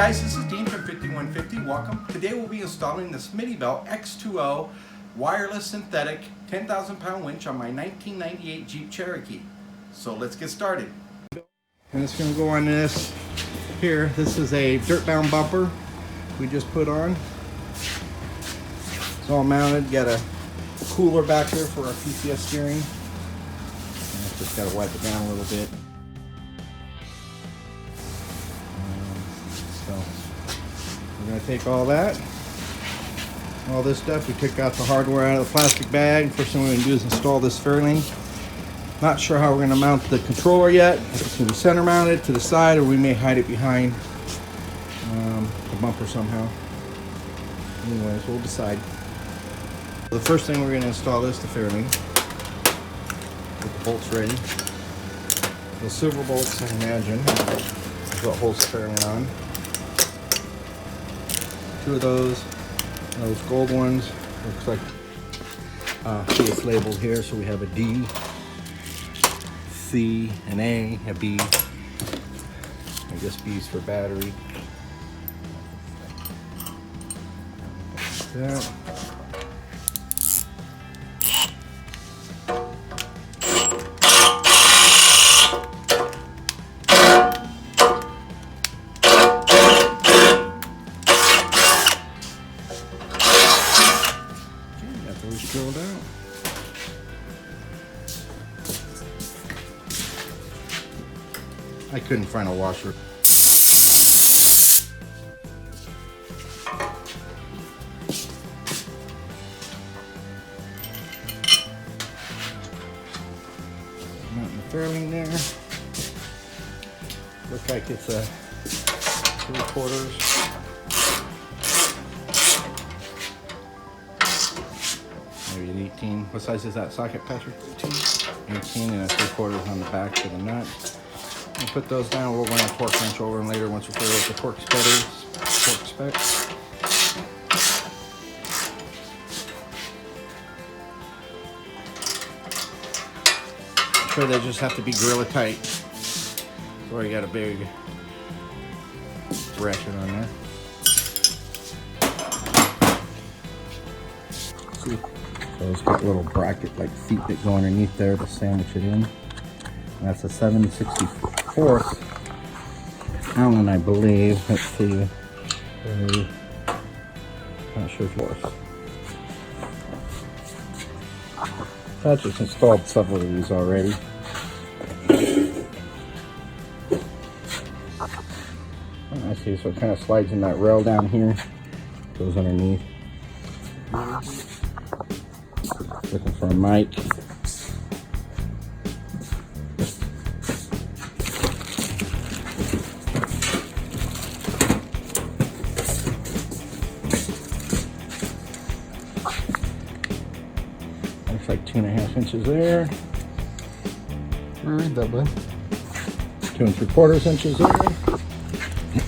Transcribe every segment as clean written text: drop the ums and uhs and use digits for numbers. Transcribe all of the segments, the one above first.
guys, this is Dean from 5150. Welcome. Today we'll be installing the Smittybilt X2O wireless synthetic 10,000 pound winch on my 1998 Jeep Cherokee. So let's get started. And it's going to go on this here. This is a dirt bound bumper we just put on. It's all mounted. Got a cooler back there for our PCS steering. And just got to wipe it down a little bit. So we're going to take all this stuff. We took out the hardware out of the plastic bag. First thing we're going to do is install this Fairlead. Not sure how we're going to mount the controller yet. If it's going to be center mounted to the side, or we may hide it behind the bumper somehow. Anyways, we'll decide. The first thing we're going to install is the Fairlead. Get the bolts ready. The silver bolts, I imagine, is what holds the Fairlead on. Two of those gold ones. Looks like see, it's labeled here, so we have a D, C, an A, a B. I guess B is for battery. Like that. Drilled out. I couldn't find a washer. Mounting the Fairlead there. Looks like it's a 3/4. Maybe an 18. What size is that socket, Patrick? 18 and a 3/4 on the back for the nut. We'll put those down. We'll run a torque wrench over them later once we figure out the torque specs. I'm sure they just have to be Gorilla tight. So I got a big ratchet on there. See. So it's got a little bracket like feet that go underneath there to sandwich it in. And that's a 7/64 Allen, I believe. Let's see. Not sure if it's Patrick's installed several of these already. Oh, I see. So it kind of slides in that rail down here. Goes underneath. Looking for a mic. Looks like 2.5 inches there. Read that, bud. 2 3/4 inches there.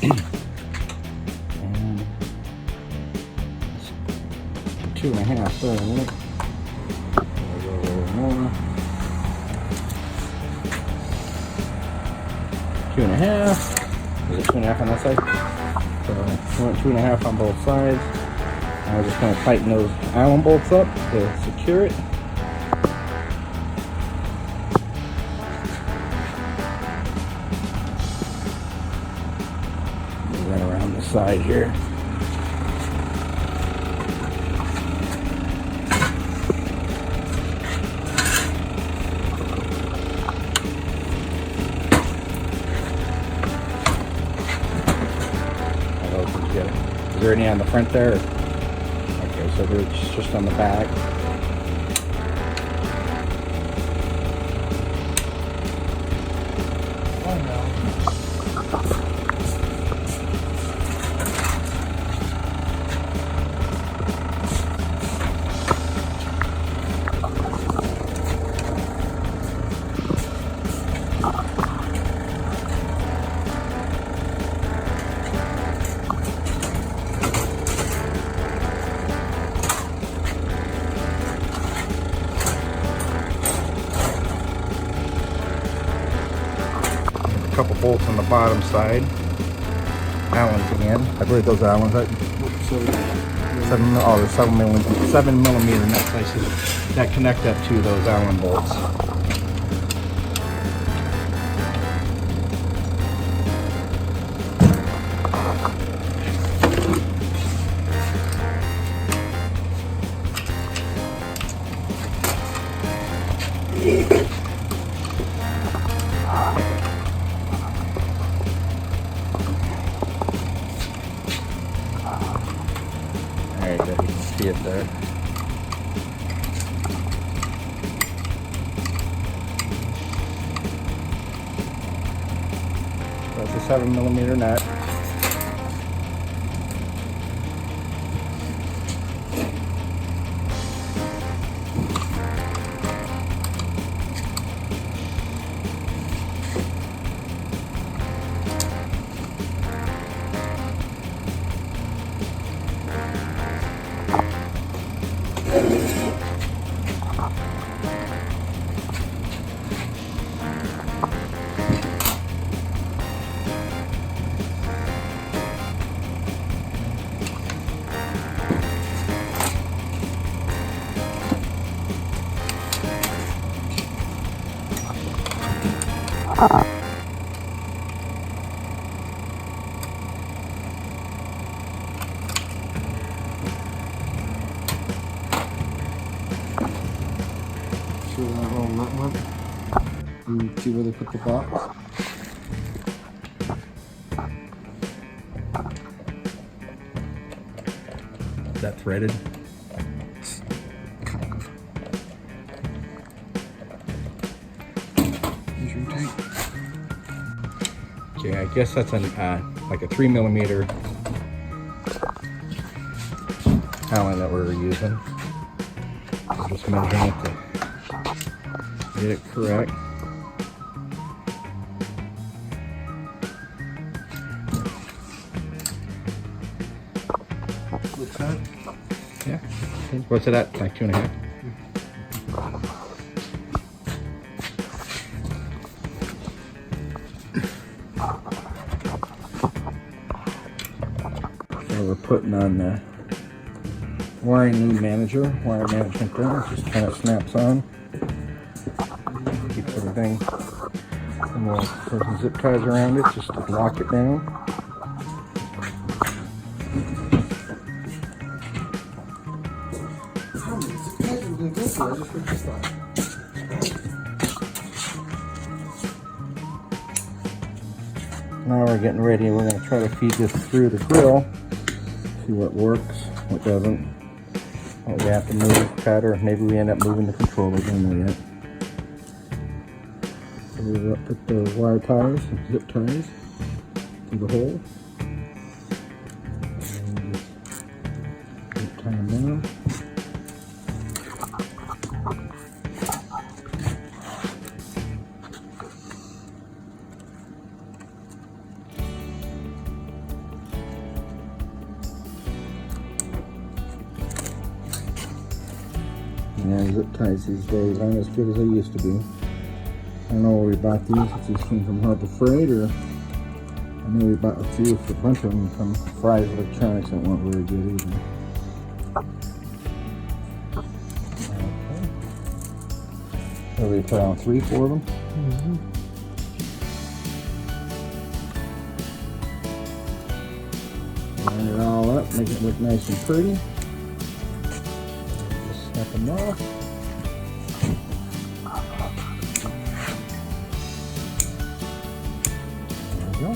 And 2.5 there. 2.5. Is it 2.5 on that side? So we went 2.5 on both sides. Now we're just going to tighten those Allen bolts up to secure it. We'll run around the side here. Is there any on the front there? Okay, so there's just on the back. Oh no. couple bolts on the bottom side. Allens again. I believe those Allens. The 7mm nut slices that connect up to those Allen bolts. Alright, you can see it there. That's a 7mm nut. See where that little nut went? And see where they put the box? Is that threaded? Kind of. Measuring tape. Okay, I guess that's an like a 3mm Allen that we're using. I'm just measuring it to get it correct. Looks good. Yeah. What's it at? Like 2.5? So we're putting on the wiring loom manager, wire management there. Just kind of snaps on. Keeps everything. And we'll put some zip ties around it just to lock it down. Now we're getting ready. We're going to try to feed this through the grill. See what works, what doesn't. What we have to move, cut, or maybe we end up moving the controller. We don't know yet. So we'll put the wire ties, zip ties, through the hole. And just zip tie them down. Yeah, zip ties these days aren't as good as they used to be. I don't know where we bought these, if these came from Harbor Freight, or I know we bought a few, a bunch of them from Fry's Electronics that weren't very good either. Okay. So we put on 3 for them. Line it all up, make it look nice and pretty. Snap them off. There we go.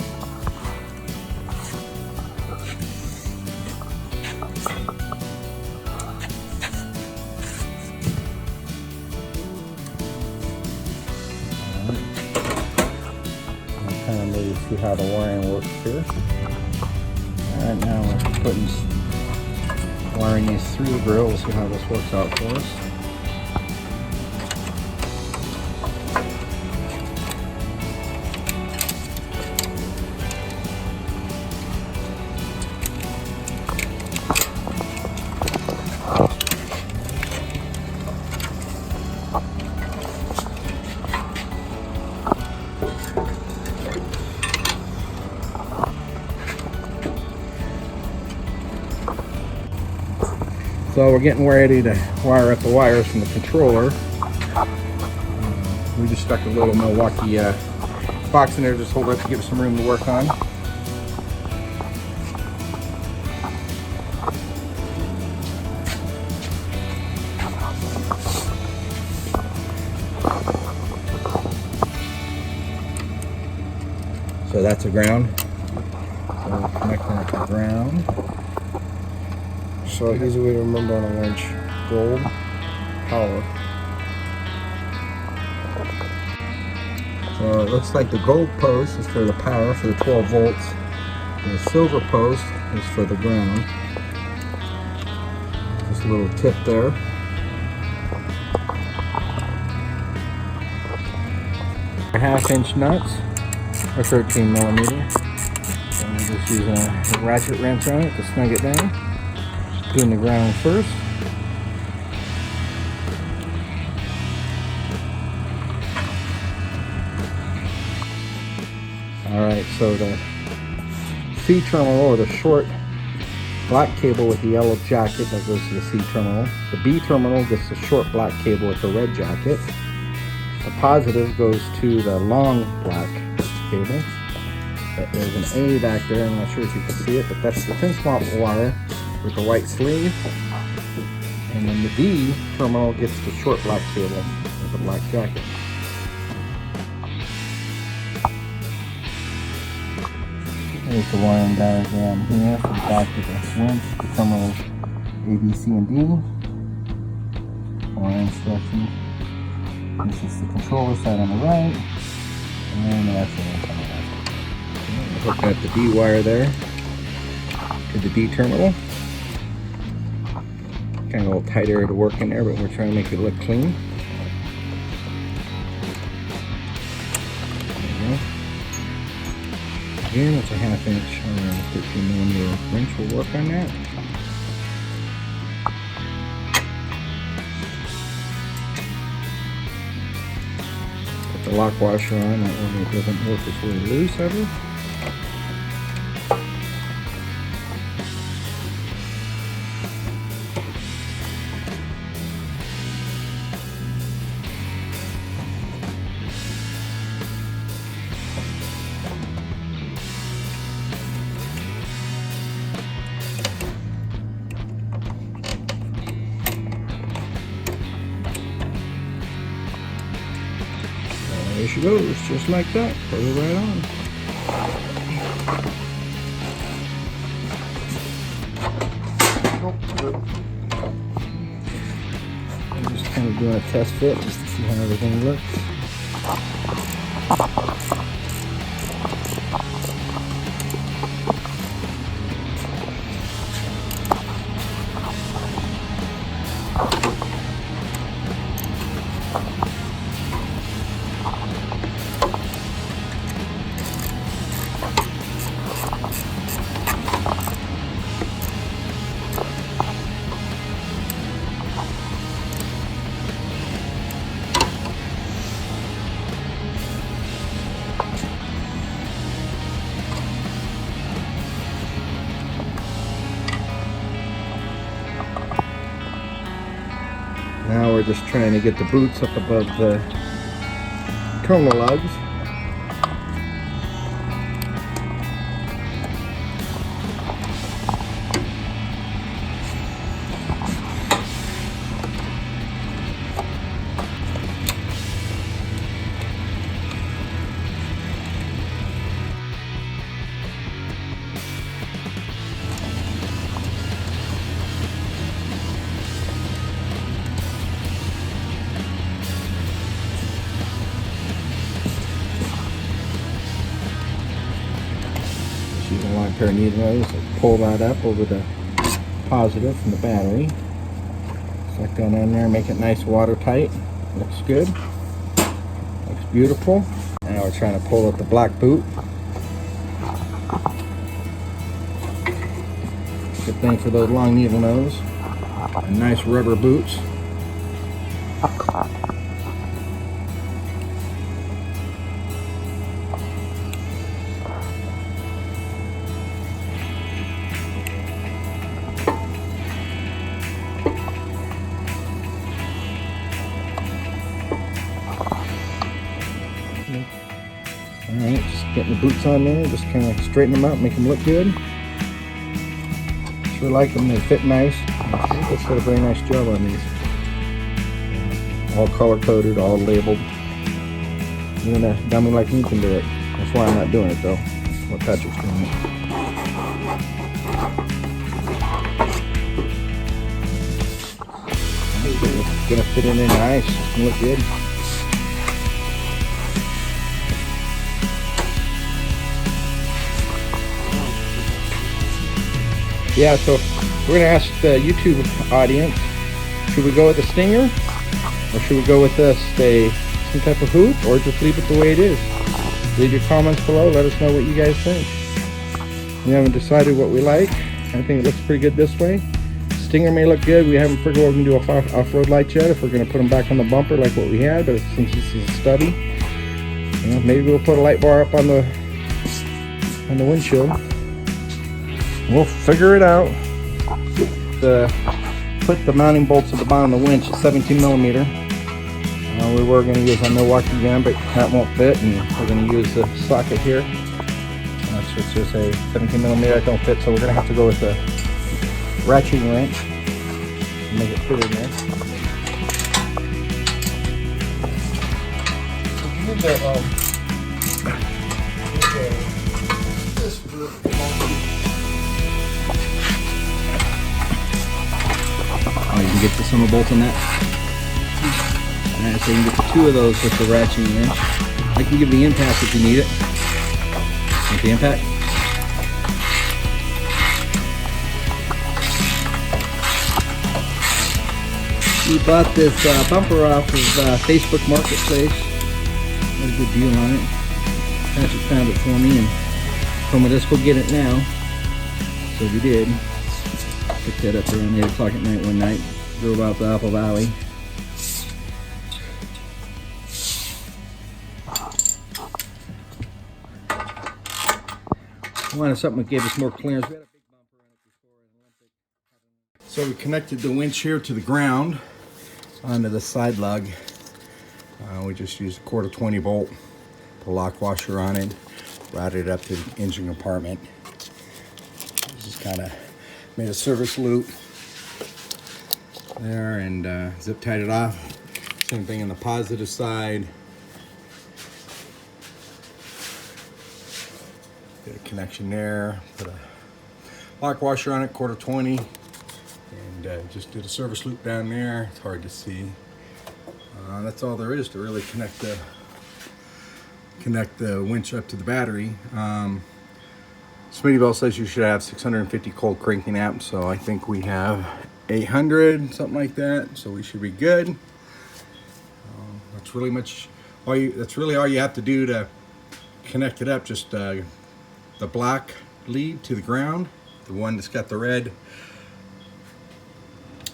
Kind of maybe see how the wiring works here. Alright, now we're putting wiring these through the grill. We'll see how this works out for us. So we're getting ready to wire up the wires from the controller. We just stuck a little Milwaukee box in there, just hold it to give us some room to work on. So that's a ground. So we're connecting it to ground. So easy way to remember on a winch. Gold, power. So it looks like the gold post is for the power, for the 12 volts. And the silver post is for the ground. Just a little tip there. A 1/2-inch nuts, or 13 millimeter. So I'm just using a ratchet wrench on it to snug it down. Doing the ground first. Alright, so the C terminal, or the short black cable with the yellow jacket, that goes to the C terminal. The B terminal gets the short black cable with the red jacket. The positive goes to the long black cable. There's an A back there, I'm not sure if you can see it, but that's the thin swap wire with the white sleeve. And then the D terminal gets the short black cable with the black jacket. There's the wiring diagram here for the back of the winch, the terminals A, B, C, and D. Wiring instructions. This is the controller side on the right, and that's the one on the left. We're hooking up the D wire there to the D terminal. Kind of a little tight area to work in there, but we're trying to make it look clean. There we go. Again, it's a 1/2-inch or 13 millimeter wrench. We'll work on that. Put the lock washer on, that way it doesn't work its way loose ever. There she goes, just like that. Put it right on. I'm just kind of doing a test fit just to see how everything looks. Now we're just trying to get the boots up above the terminal lugs. Using a long pair of needle nose, so pull that up over the positive from the battery. Suck that on there, make it nice watertight. Looks good. Looks beautiful. Now we're trying to pull out the black boot. Good thing for those long needle nose. And nice rubber boots. Alright, just getting the boots on there, just kind of straighten them out, make them look good. Sure like them, they fit nice. Let's did a very nice job on these. All color coded, all labeled. Even a dummy like me can do it. That's why I'm not doing it though. That's what Patrick's doing it. It's gonna fit in there nice. It's gonna look good. Yeah, so we're gonna ask the YouTube audience, should we go with a stinger? Or should we go with some type of hoop, or just leave it the way it is? Leave your comments below, let us know what you guys think. We haven't decided what we like. I think it looks pretty good this way. Stinger may look good. We haven't figured out what we're going to do off-road lights yet, if we're going to put them back on the bumper like what we had, but since this is stubby, you know, maybe we'll put a light bar up on the windshield. We'll figure it out. Put the mounting bolts at the bottom of the winch at 17 millimeter. We were going to use a Milwaukee gun, but that won't fit, and we're going to use the socket here. So it's just a 17 millimeter that don't fit, so we're going to have to go with a ratcheting wrench and make it fit in there. Oh, you can get the summer bolt on that. Alright, so you can get 2 of those with the ratcheting wrench. I can give the impact if you need it. Want the impact? We bought this bumper off of Facebook Marketplace. Got a good deal on it. Patrick found it for me and told me let's go get it now. So we did. Picked that up around 8 o'clock at night one night. Drove out the Apple Valley. I wanted something that gave us more clearance. We had a big bumper on it before in Olympic. So we connected the winch here to the ground onto the side lug. We just used a 1/4 bolt, put a lock washer on it, routed it up to the engine compartment. Just kind of made a service loop there and zip tied it off. Same thing on the positive side. Get a connection there, put a lock washer on it, 1/4, and just did a service loop down there. It's hard to see. That's all there is to really connect the winch up to the battery. Smittybilt says you should have 650 cold cranking amps, so I think we have 800, something like that. So we should be good. That's really all you have to do to connect it up. Just the black lead to the ground, the one that's got the red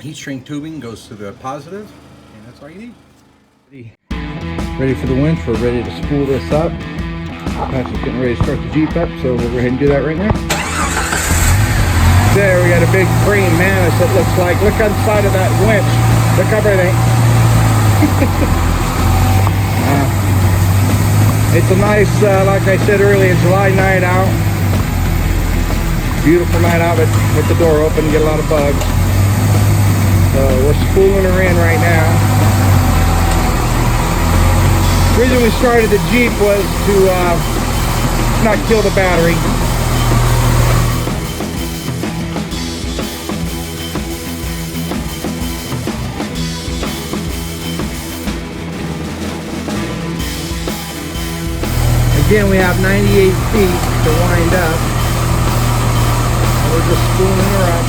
heat shrink tubing goes to the positive, and that's all you need. Ready for the winch. We're ready to spool this up. Patrick's getting ready to start the Jeep up, so we'll go ahead and do that right now. There, we got a big praying mantis, it looks like. Look on the side of that winch. Look up everything. It's a nice, like I said earlier, July night out. Beautiful night out with the door open, get a lot of bugs. So we're spooling her in right now. The reason we started the Jeep was to not kill the battery. Again, we have 98 feet to wind up. We're just spooling her up.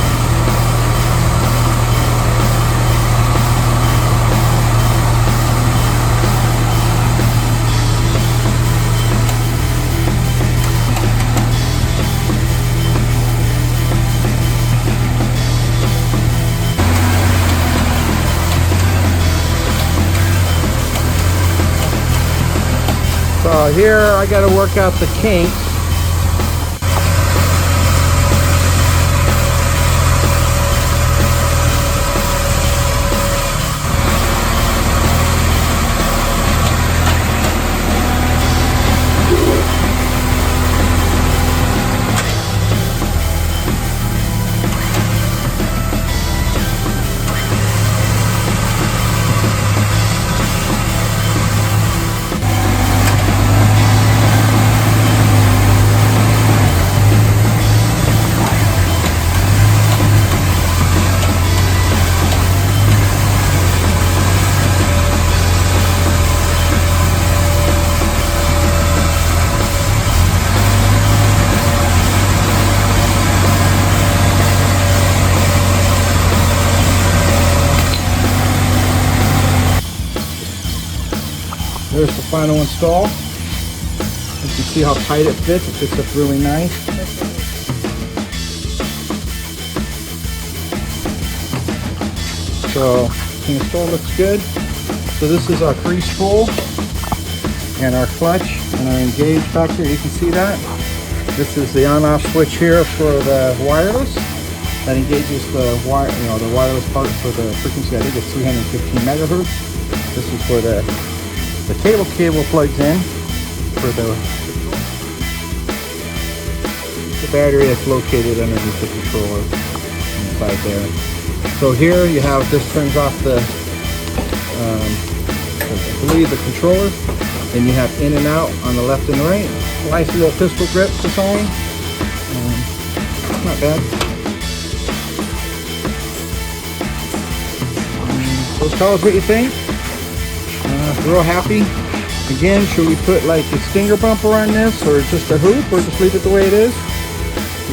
So here I got to work out the kinks. There's the final install. You can see how tight it fits. It fits up really nice. So the install looks good. So this is our free spool and our clutch and our engage factor. You can see that. This is the on-off switch here for the wireless. That engages the wire, the wireless part for the frequency. I think it's 315 megahertz. This is where the cable plugs in for the battery that's located underneath the controller inside there. So here you have, this turns off the, I believe the controller. Then you have in and out on the left and the right. Nice little pistol grip design. Not bad. So tell us what you think. Real happy. Again, should we put like a stinger bumper on this, or just a hoop, or just leave it the way it is?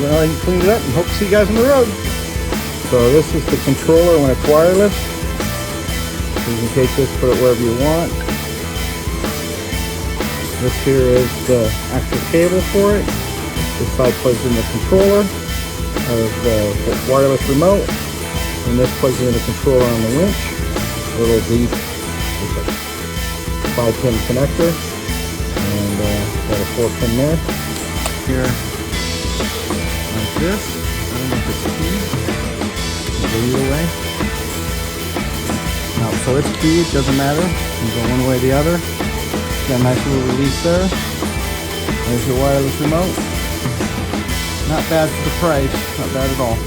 Well, you can clean it up and hope to see you guys on the road. So this is the controller when it's wireless. So you can take this, put it wherever you want. This here is the actual cable for it. This side plugs in the controller of the wireless remote, and this plugs in the controller on the winch. A little deep 5-pin connector, and got a 4-pin there. Here, like this. I don't know if it's keyed. It'll go either way. Now, so it's keyed, doesn't matter. You can go one way or the other. Got a nice little release there. There's your wireless remote. Not bad for the price. Not bad at all.